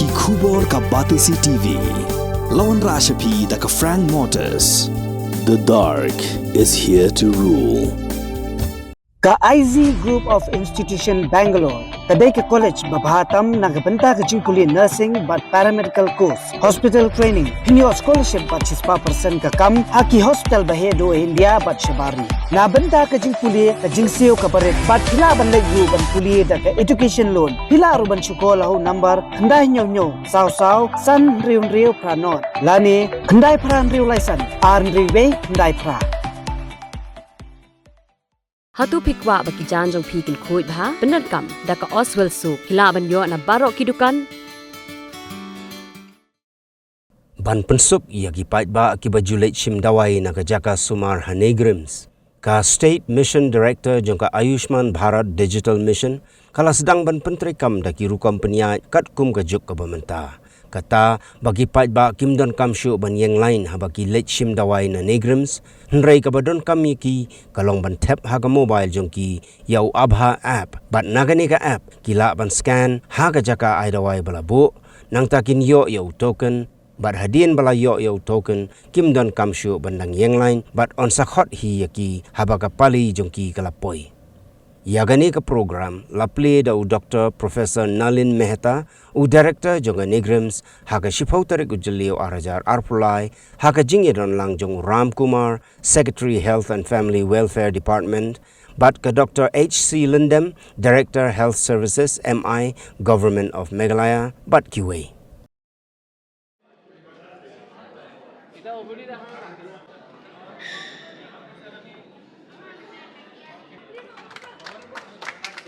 Ki Khubor ka Batisi TV. Lawan Rashapi da ka Frank Motors. The dark is here to rule. Ka IZ Group of Institution Bangalore, kadai ke college babhatam nagabanta ka jingkuli nursing but paramedical course, hospital training, hinyo scholarship but 6% ka kam, haki hospital bahedo India but shabari. Nabanta ka jingkuli ka jingsiyo ka parit but hila ban legu ban kuli da ka education loan. Hila ruban syukola ho number kandai nyo saw san riu pranot. Lani kandai pran riu laisan, arn riwe kandai pra. Hatu pikwa bagi janjong pikin kuit bha benar kam daka Oswell Suk hila ban yo na barok kidukan ban Pynsuk yagi pait ba ki baju Neigrhims Dawai na kajaka sumar Neigrhims ka State Mission Director jongka Ayushman Bharat Digital Mission kala sedang ban pentri kam daki rukam penia kat kum kajuk ka bamenta kata bagi pait ba kim don kam shu ban yang lain ha bagi Neigrhims Dawai na Neigrhims nrei ka badon kam ki kalong ban tap ha ka mobile jongki yau abha app bat nagani ka app kila ban scan ha ka jaka ai Dawai balabu nang takin yo token bat hadien bala yo token kim don kam shu ban nang yang lain bat on sakhot hi yaki ha ba ka Plie jongki kalapoi Yagani ka program la Plie da Dr. Professor Nalin Mehta u Director jonga Neigrhims haka shipau tarik ujaliyo arajar Plie haka jingedon lang jong Ram Kumar Secretary Health and Family Welfare Department but ka Dr. H.C. Lindem Director Health Services MI Government of Meghalaya but QA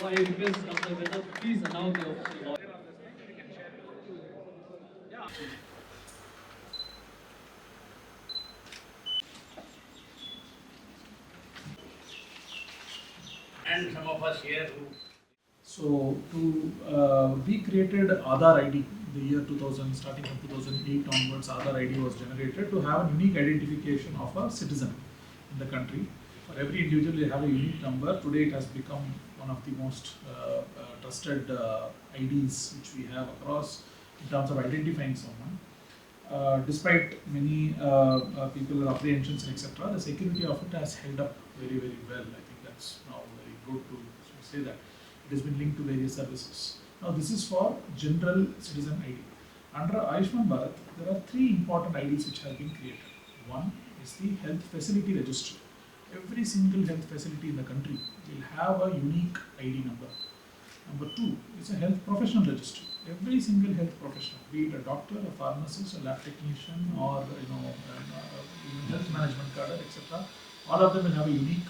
So I request Dr. Mehta, please announce the official. And some of us here who. So we created Aadhaar ID the year 2000, starting from 2008 onwards. Aadhaar ID was generated to have a unique identification of a citizen in the country. For every individual, they have a unique number. Today, it has become one of the most trusted IDs which we have across in terms of identifying someone. Despite many people apprehensions and etc., the security of it has held up very, very well. I think that's now very good to say that. It has been linked to various services. Now, this is for general citizen ID. Under Ayushman Bharat, there are three important IDs which have been created. One is the health facility registry. Every single health facility in the country will have a unique ID number. Number two is a health professional registry. Every single health professional, be it a doctor, a pharmacist, a lab technician, or even health management cadre, etc., all of them will have a unique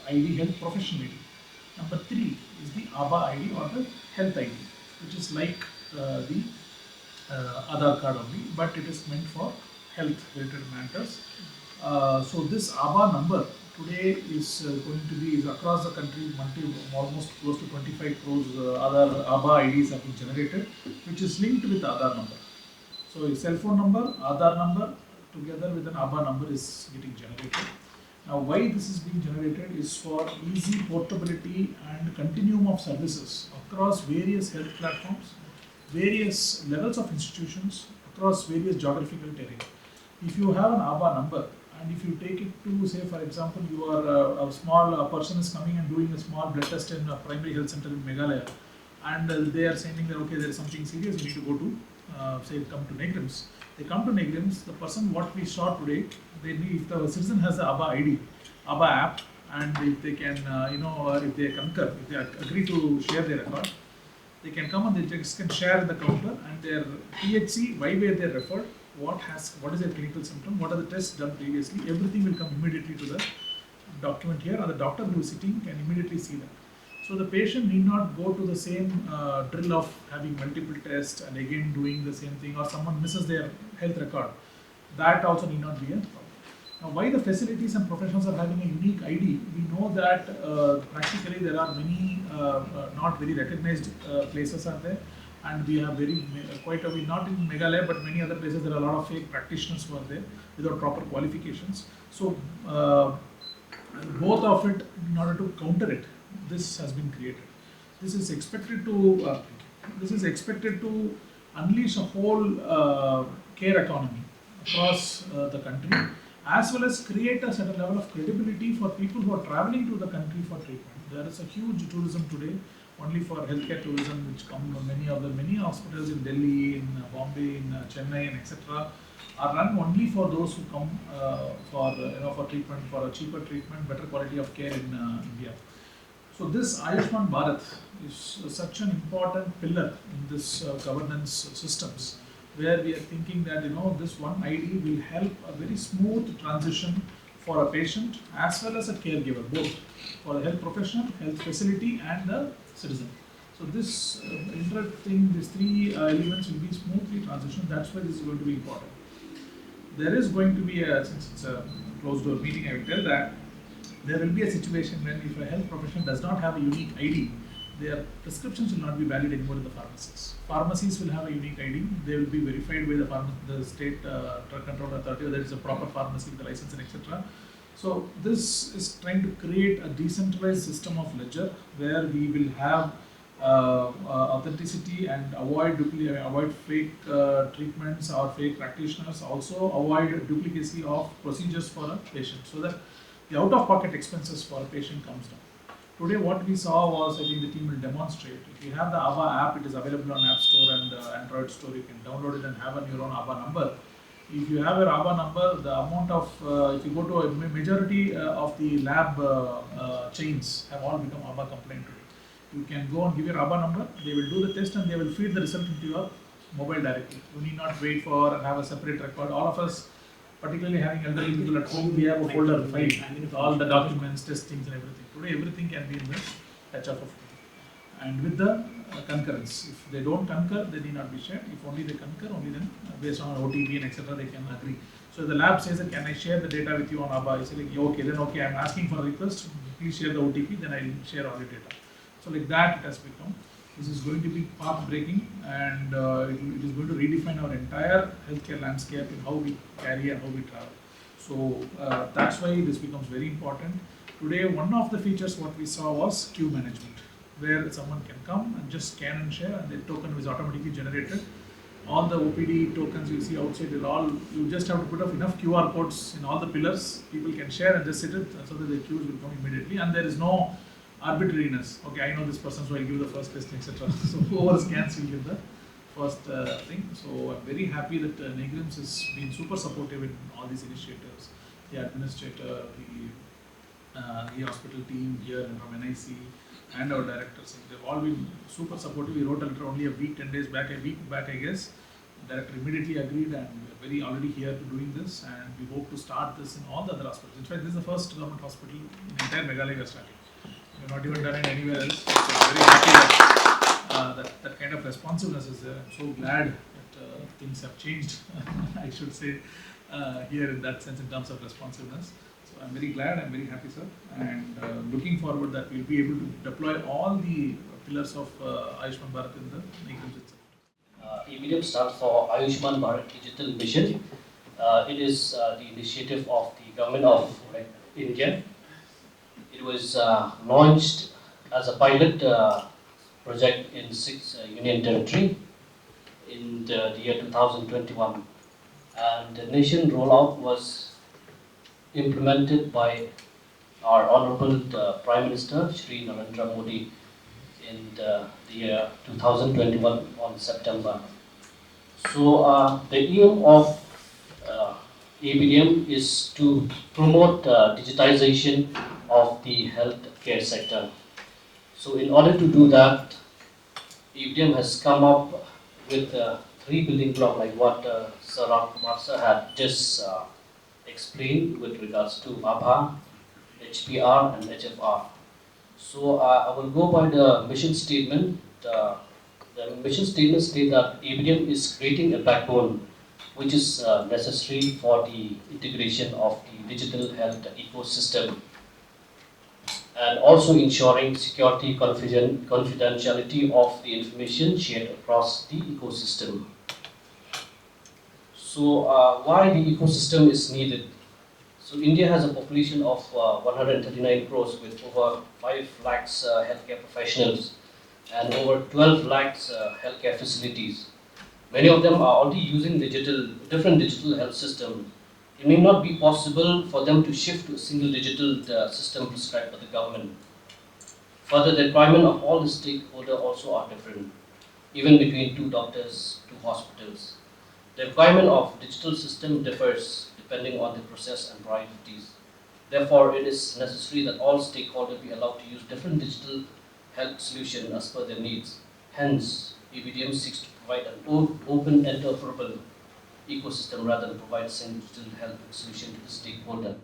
ID, health professional ID. Number three is the ABA ID or the health ID, which is like the Aadhaar card only, but it is meant for health-related matters. So this ABA number today is going to be across the country. Almost close to 25 crores other ABA IDs have been generated, which is linked with the Aadhaar number. So a cell phone number, Aadhaar number, together with an ABA number is getting generated. Now, why this is being generated is for easy portability and continuum of services across various health platforms, various levels of institutions, across various geographical terrain. If you have an ABA number, and if you take it to, say, for example, you are a small person is coming and doing a small blood test in a primary health center in Meghalaya, and they are saying that, okay, there is something serious, you need to go to, say, come to Neigrhims. They come to Neigrhims, the person what we saw today, they need, if the citizen has the ABA ID, ABA app, and if they can, if they concur, if they agree to share their record, they can come and they just can share the counter and their THC, why were they referred, what is their clinical symptom, what are the tests done previously, everything will come immediately to the document here, and the doctor who is sitting can immediately see that. So the patient need not go to the same drill of having multiple tests and again doing the same thing, or someone misses their health record. That also need not be a problem. Now, why the facilities and professionals are having a unique ID? We know that practically there are many not very recognized places are there, and we have not in Meghalaya but many other places there are a lot of fake practitioners who are there without proper qualifications. So both of it, in order to counter it, this has been created. This is expected to unleash a whole care economy across the country, as well as create a certain level of credibility for people who are traveling to the country for treatment. There is a huge tourism today, only for healthcare tourism, which come from many hospitals in Delhi, in Bombay, in Chennai, and etc. are run only for those who come for treatment, for a cheaper treatment, better quality of care in India. So this Ayushman Bharat is such an important pillar in this governance systems, where we are thinking that this one ID will help a very smooth transition for a patient as well as a caregiver, both for the health professional, health facility, and the citizen. So this these three elements will be smoothly transitioned. That's why this is going to be important. There is going to be since it's a closed door meeting, I will tell that there will be a situation when if a health professional does not have a unique ID, their prescriptions will not be valid anymore in the pharmacies. Pharmacies will have a unique ID. They will be verified by the state drug control authority, whether it's a proper pharmacy with the license and etc. So this is trying to create a decentralized system of ledger where we will have authenticity and avoid fake treatments or fake practitioners. Also avoid duplicacy of procedures for a patient, so that the out-of-pocket expenses for a patient comes down. Today what we saw was, I think the team will demonstrate, if you have the ABBA app, it is available on App Store and Android Store, you can download it and have your own ABBA number. If you have your ABBA number, the amount of, if you go to a majority of the lab chains have all become ABBA compliant today. You can go and give your ABBA number, they will do the test and they will feed the result into your mobile directly. You need not wait for and have a separate record. All of us, particularly having elderly people at home, we have a folder file with all the documents, testings and everything. Today everything can be in the touch of a phone. And with the concurrence, if they don't concur, they need not be shared. If only they concur, only then based on OTP and etc. they can agree. So if the lab says that, can I share the data with you on ABBA? You say like, okay, then okay, I'm asking for a request, please share the OTP, then I'll share all the data. So like that it has become. This is going to be path-breaking, and it is going to redefine our entire healthcare landscape in how we carry and how we travel. So that's why this becomes very important. Today, one of the features what we saw was queue management, where someone can come and just scan and share, and the token is automatically generated. All the OPD tokens you see outside, you just have to put up enough QR codes in all the pillars. People can share and just sit it so that the queues will come immediately, and there is no arbitrariness. Okay, I know this person, so I'll give the first test, etc. So whoever scans will give the first thing. So I'm very happy that Neigrhims has been super supportive in all these initiatives. The administrator, the hospital team here and from NIC, and our directors, they've all been super supportive. We wrote a letter only a week, 10 days back, a week back, I guess. The director immediately agreed, and we're already here to doing this, and we hope to start this in all the other hospitals. In fact, this is the first government hospital in entire Meghalaya we are starting. We've not even done it anywhere else. So I'm very happy that kind of responsiveness is there. I'm so glad that things have changed, I should say, here in that sense in terms of responsiveness. So I'm very glad, I'm very happy, sir, and looking forward that we'll be able to deploy all the pillars of Ayushman Bharat in the Neigrhims itself. ABDM stands for Ayushman Bharat Digital Mission. It is the initiative of the government of India. It was launched as a pilot project in 6 union territory in the year 2021, and the nation rollout was implemented by our Honorable Prime Minister Shri Narendra Modi in the year 2021 on September. So the aim of ABDM is to promote digitization of the healthcare sector. So in order to do that, ABDM has come up with 3 building blocks, like what Sir Ram Kumar sir had just explained with regards to ABHA, HPR and HFR. So I will go by the mission statement. The mission statement states that ABDM is creating a backbone which is necessary for the integration of the digital health ecosystem, and also ensuring security, confidentiality of the information shared across the ecosystem. So why the ecosystem is needed? So India has a population of 139 crores with over 5 lakhs healthcare professionals and over 12 lakhs healthcare facilities. Many of them are already using different digital health system. It may not be possible for them to shift to a single digital system prescribed by the government. Further, the requirement of all the stakeholders also are different, even between two doctors, two hospitals. The requirement of digital system differs depending on the process and priorities. Therefore, it is necessary that all stakeholders be allowed to use different digital health solutions as per their needs. Hence, EBDM seeks to provide an open, interoperable ecosystem rather than provide a single digital health solution to the stakeholder.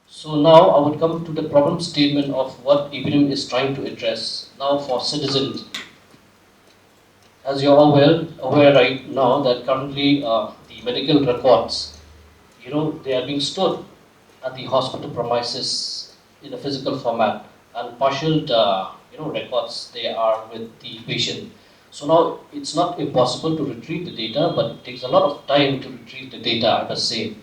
So now I would come to the problem statement of what EBDM is trying to address. Now for citizens, as you're all aware right now that currently the medical records, they are being stored at the hospital premises in a physical format, and partial, records they are with the patient. So now it's not impossible to retrieve the data, but it takes a lot of time to retrieve the data, I must say.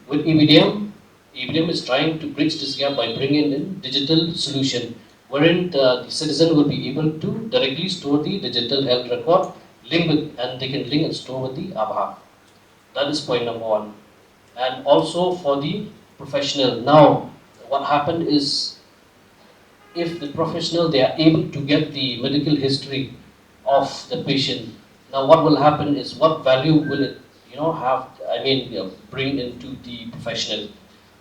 With EBDM is trying to bridge this gap by bringing in digital solution, wherein the citizen will be able to directly store the digital health record, and they can link and store with the Aadhaar. That is point number one. And also for the professional. Now, what happened is, if the professional, they are able to get the medical history of the patient, now what will happen is, what value will it, bring into the professional?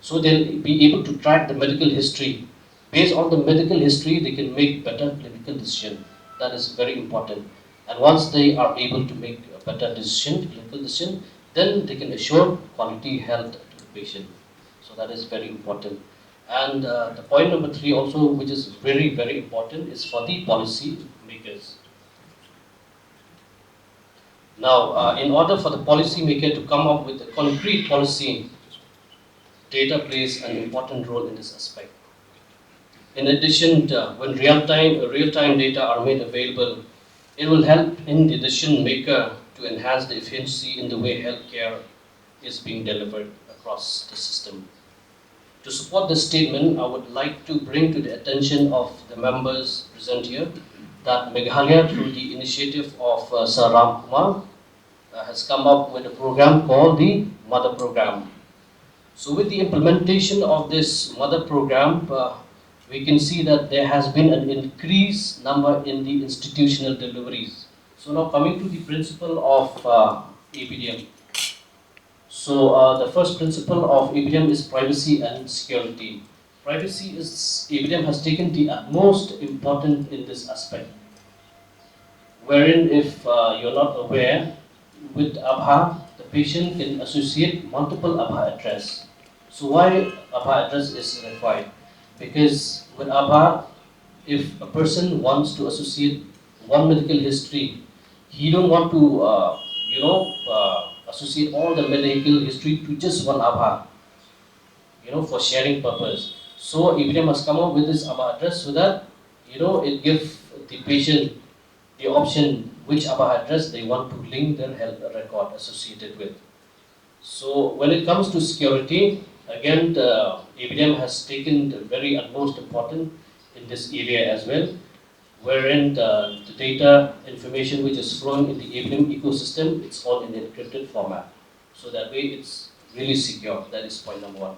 So they'll be able to track the medical history. Based on the medical history, they can make better clinical decision. That is very important. And once they are able to make a better clinical decision, then they can assure quality health to the patient. So that is very important. And the point number 3 also, which is very, very important, is for the policy makers. Now, in order for the policy maker to come up with a concrete policy, data plays an important role in this aspect. In addition, when real-time data are made available, it will help in the decision maker to enhance the efficiency in the way healthcare is being delivered across the system. To support this statement, I would like to bring to the attention of the members present here that Meghalaya, through the initiative of Sir Ram Kumar, has come up with a program called the Mother Program. So with the implementation of this Mother Program, we can see that there has been an increased number in the institutional deliveries. So now coming to the principle of EBDM. So the first principle of EBDM is privacy and security. Privacy is, EBDM has taken the utmost important in this aspect. Wherein if you're not aware, with Aadhaar, the patient can associate multiple Aadhaar address. So why Aadhaar address is required? Because with Aadhaar, if a person wants to associate one medical history, he don't want to, associate all the medical history to just one Aadhaar, for sharing purpose. So EBDM must come up with this Aadhaar address so that, it gives the patient the option which Aadhaar address they want to link their health record associated with. So when it comes to security, again, the EBDM has taken the very utmost important in this area as well, wherein the data information which is flowing in the EBDM ecosystem, it's all in encrypted format. So that way it's really secure. That is point number 1.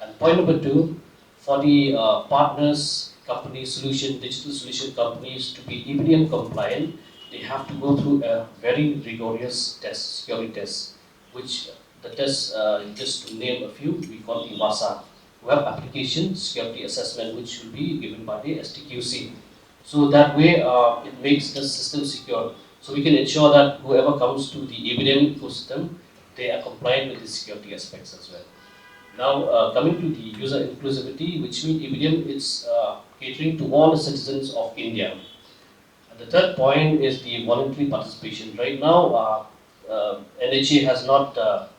And point number 2, for the partners, companies, digital solution companies to be EBDM compliant, they have to go through a very rigorous test, security test, which the tests, just to name a few, we call the WASA, Web Application Security Assessment, which will be given by the STQC. So that way it makes the system secure. So we can ensure that whoever comes to the EBDM ecosystem, they are compliant with the security aspects as well. Now coming to the user inclusivity, which means EBDM is catering to all the citizens of India. And the third point is the voluntary participation. Right now, NHA has not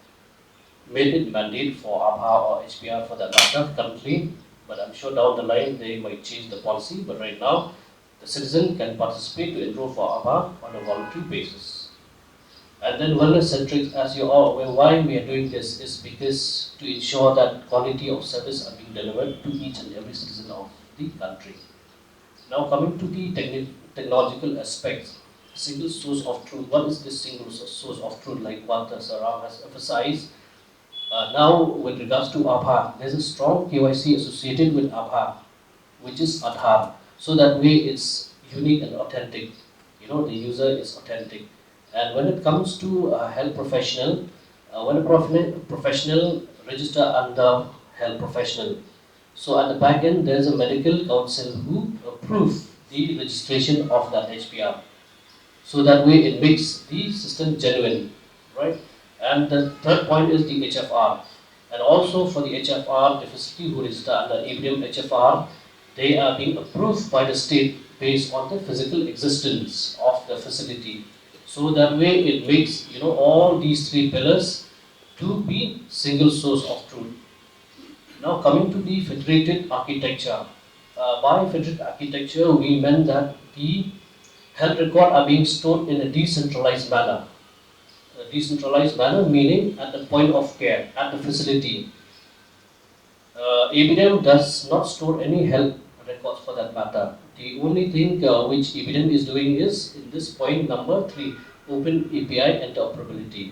made it mandate for Aadhaar or HPR for that matter currently, but I'm sure down the line they might change the policy. But right now, the citizen can participate to enroll for Aadhaar on a voluntary basis. And then wellness-centric, as you all aware, why we are doing this is because to ensure that quality of service are being delivered to each and every citizen of the country. Now coming to the technological aspects. single source of truth. What is this single source of truth? Like what Saram has emphasized. Now, with regards to Aadhaar, there's a strong KYC associated with Aadhaar, which is Aadhaar. So that way, it's unique and authentic. You know, the user is authentic. And when it comes to a health professional, when a professional register under health professional, so at the back end, there's a medical council who approve the registration of that HPR. So that way, it makes the system genuine, right? And the third point is the HFR. And also for the HFR, the facility who register under ABDM HFR, they are being approved by the state based on the physical existence of the facility. So that way it makes, you know, all these three pillars to be single source of truth. Now coming to the federated architecture. By federated architecture, we meant that the health record are being stored in a decentralized manner. A decentralized manner meaning at the point of care, at the facility. ABDM does not store any health records for that matter. The only thing which ABDM is doing is, in this point number 3, open API interoperability.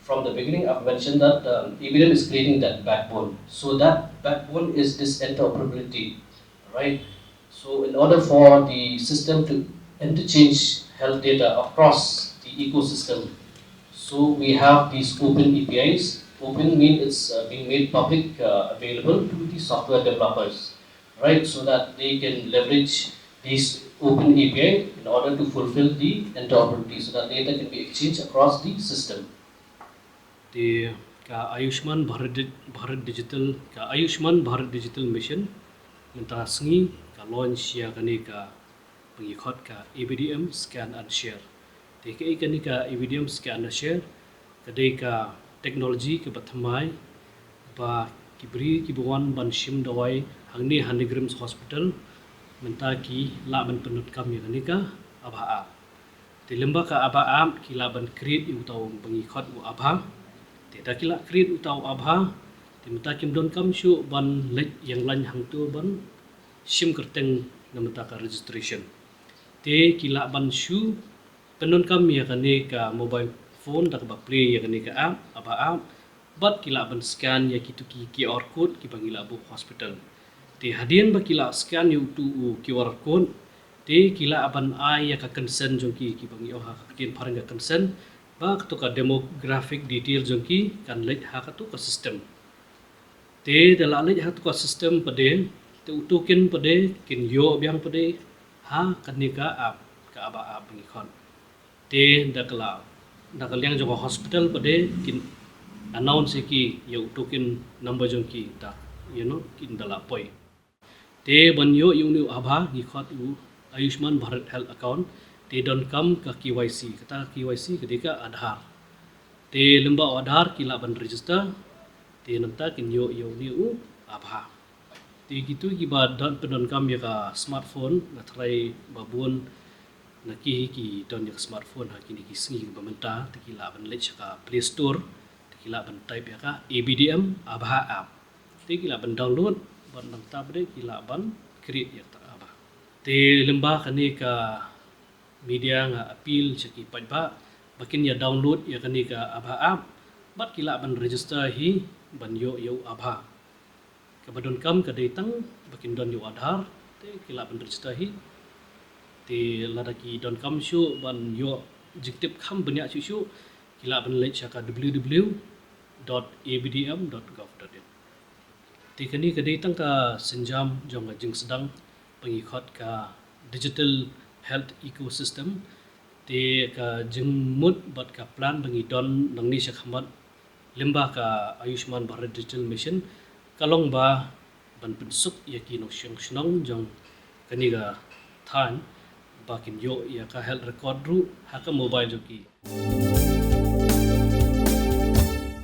From the beginning, I've mentioned that ABDM is creating that backbone. So that backbone is this interoperability, right? So in order for the system to interchange health data across the ecosystem, so we have these open APIs. Open means it's being made public available to the software developers, right? So that they can leverage these open API in order to fulfill the interoperability, so that data can be exchanged across the system. The Ayushman Bharat Digital Mission mentasngi ka launch ya kani ka pengikut ka ABDM scan and share. Teke kani ka ABDM scan and share kadai ka teknologi ke bathamai ba kibri kibuan Nongshim Dawai hangni Neigrhims hospital mentaki la ban penut kam ya kani ka abha. Ti lemba ka abha kila ban create utau pengikut u abha. Tidak kila create utau abha, timta kim don kam syu ban lek yang lain hang tu ban sim kerteng namata ka registration. Te kila ban syu penon kam ya kane ka mobile phone dak ba play ya kane ka app aba app bat kila ban scan ya kitu ki QR code ki bangila bu hospital. Te hadian ba kila scan yu tu QR code te kila ban ai ya ka consent jong ki bangi oh ka kin parang ka consent ba to ka demographic detail jongki kan lek ha ka to ka system te dala lek ha to ka system pade te utukin pade kin yo biang pade ha kanika ap ka aba ap ngi khon te dakala yang jong hospital pade kin announce ki yo utukin number jongki ta you know kin dala poi te ban yo yu aba ngi khot u Ayushman Bharat Health Account te don kam ka KYC kata KYC ketika Aadhaar te lemba Aadhaar kila ban register te namta kin yo ni u abha te gitu ki ba don pedon kam ya ka smartphone na try babun na ki don ya smartphone ha kini ki singi ba menta te kila ban lech ka Play Store te kila ban type ya ka ABDM abha app te kila ban download ban namta bre kila ban create ya ta abha te lemba kani ka media nga appeal chaki pajba bakin ya download ya kani ka abha app bat kila ban register hi ban yo abha ka badon kam ka datang bakin don yo Aadhaar te kila ban register hi te ladaki don kam shu ban yo jiktip kham banya shu kila ban lek chaka www.abdm.gov.in te kani ka datang ka senjam jong jing sedang pengikut ka digital health ecosystem te ka jengmut bat ka plan bangi don nangni shakhamat limba ka Ayushman Bharat Digital Mission kalong ba ban Pynsuk yaki Nongshim jong kaniga than bakin yo ya ka health record ru ha ka mobile joki